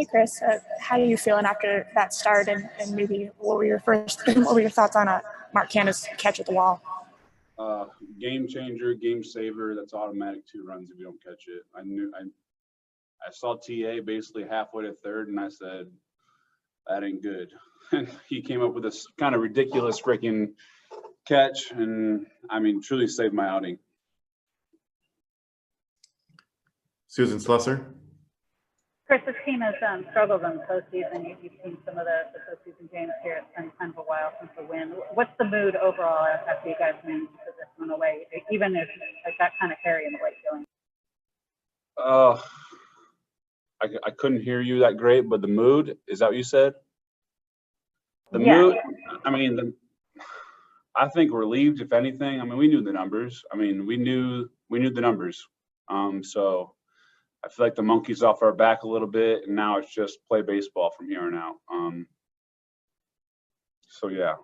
Hey, Chris. How are you feeling after that start, and maybe what were your thoughts on Mark Canada's catch at the wall? Game changer, game saver. That's automatic 2 runs if you don't catch it. I saw TA basically halfway to third, and I said, that ain't good. And he came up with this kind of ridiculous freaking catch, and I mean, truly saved my outing. Susan Slusser. Chris, this team has struggled in the postseason. You've seen some of the postseason games here. It's been kind of a while since the win. What's the mood overall after you guys managed to put this one away, even if like that kind of carry in the white feeling? I couldn't hear you that great, but the mood, is that what you said? The mood, I mean, I think relieved, if anything. I mean, we knew the numbers. I mean, we knew the numbers. So I feel like the monkey's off our back a little bit, and now it's just play baseball from here on out. So yeah,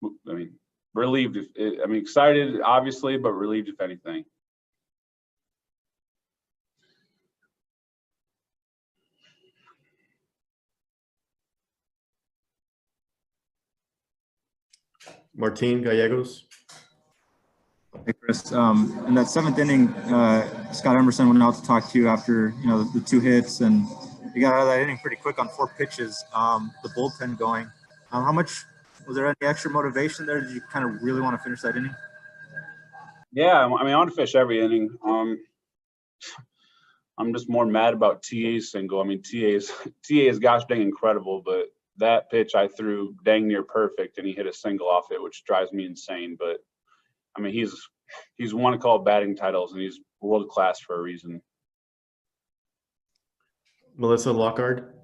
I mean, relieved. I mean, excited, obviously, but relieved if anything. Martin Gallegos. Hey, Chris. In that 7th inning, Scott Emerson went out to talk to you after the 2 hits, and you got out of that inning pretty quick on 4 pitches. The bullpen going. How much was there any extra motivation there? Did you kind of really want to finish that inning? Yeah, I mean, I want to finish every inning. I'm just more mad about TA's single. I mean, TA is gosh dang incredible, but that pitch I threw dang near perfect, and he hit a single off it, which drives me insane. But I mean, he's won a couple batting titles, and he's world class for a reason. Melissa Lockhart.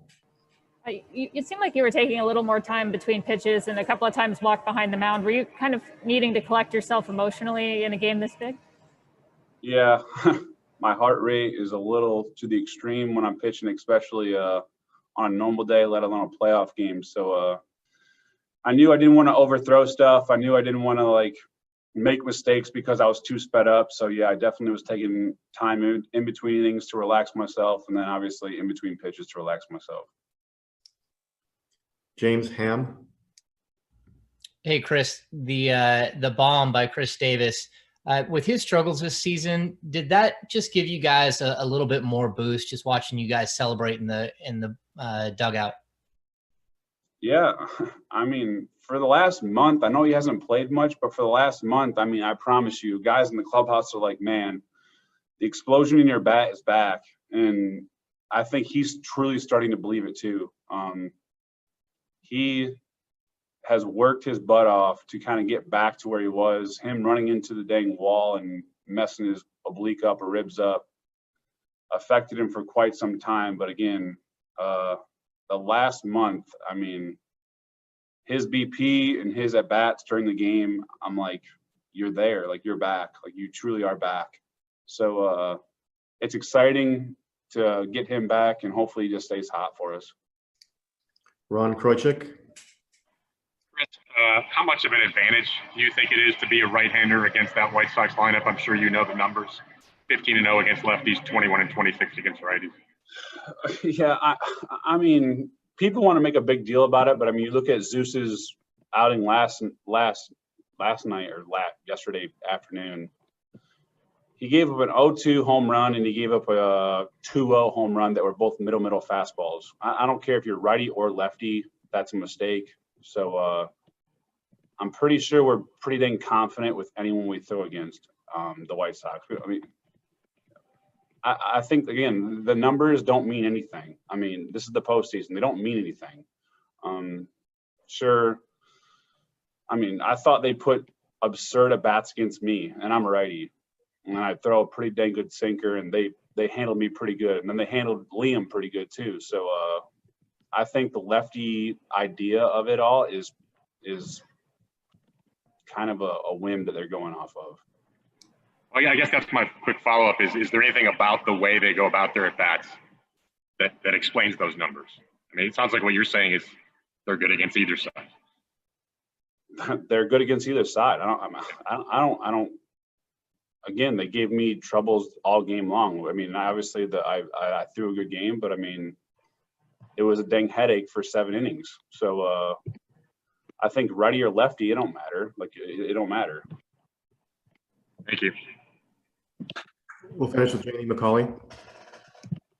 It seemed like you were taking a little more time between pitches and a couple of times walked behind the mound. Were you kind of needing to collect yourself emotionally in a game this big? Yeah, my heart rate is a little to the extreme when I'm pitching, especially on a normal day, let alone a playoff game. So I knew I didn't want to overthrow stuff. I knew I didn't want to like make mistakes because I was too sped up. So yeah, I definitely was taking time in between innings to relax myself, and then obviously in between pitches to relax myself. James Ham. Hey, Chris, the bomb by Chris Davis, with his struggles this season, did that just give you guys a little bit more boost just watching you guys celebrate in the dugout? Yeah, I mean, for the last month, I know he hasn't played much, but for the last month, I mean, I promise you, guys in the clubhouse are like, man, the explosion in your bat is back. And I think he's truly starting to believe it too. He has worked his butt off to kind of get back to where he was. Him running into the dang wall and messing his oblique up or ribs up affected him for quite some time. But again, the last month, I mean, his BP and his at-bats during the game, I'm like, you're there, like you're back, like you truly are back. So it's exciting to get him back, and hopefully he just stays hot for us. Ron Kroichik. Chris, how much of an advantage do you think it is to be a right-hander against that White Sox lineup? I'm sure you know the numbers. 15-0 against lefties, 21-26 against righties. Yeah, I mean, people want to make a big deal about it, but I mean, you look at Zeus's outing last night or yesterday afternoon. He gave up an 0-2 home run, and he gave up a 2-0 home run that were both middle fastballs. I don't care if you're righty or lefty, that's a mistake. So I'm pretty sure we're pretty dang confident with anyone we throw against the White Sox. I mean, I think, again, the numbers don't mean anything. I mean, this is the postseason. They don't mean anything. Sure. I mean, I thought they put absurd at-bats against me, and I'm a righty. And I throw a pretty dang good sinker, and they handled me pretty good. And then they handled Liam pretty good too. So I think the lefty idea of it all is kind of a whim that they're going off of. Well, yeah, I guess that's my quick follow-up. Is there anything about the way they go about their at-bats that explains those numbers? I mean, it sounds like what you're saying is they're good against either side. They're good against either side. I don't. Again, they gave me troubles all game long. I mean, obviously I threw a good game, but I mean, it was a dang headache for 7 innings. So I think righty or lefty, it don't matter. Like it don't matter. Thank you. We'll finish with Janie McCauley.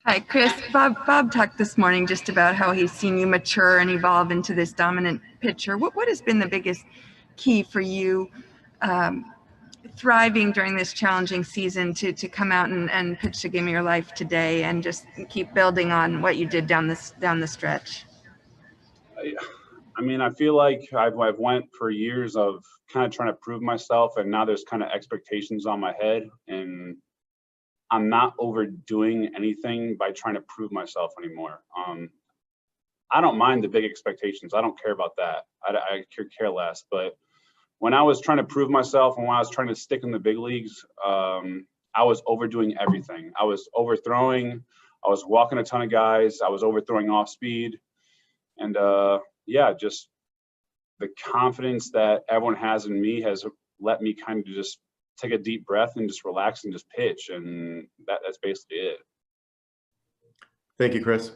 Hi, Chris. Bob talked this morning just about how he's seen you mature and evolve into this dominant pitcher. What has been the biggest key for you thriving during this challenging season to come out and pitch the game of your life today and just keep building on what you did down the stretch? I mean, I feel like I've went for years of kind of trying to prove myself, and now there's kind of expectations on my head, and I'm not overdoing anything by trying to prove myself anymore. I don't mind the big expectations. I don't care about that. I care less. But when I was trying to prove myself and when I was trying to stick in the big leagues, I was overdoing everything. I was overthrowing. I was walking a ton of guys. I was overthrowing off speed. And yeah, just the confidence that everyone has in me has let me kind of just take a deep breath and just relax and just pitch. And that's basically it. Thank you, Chris.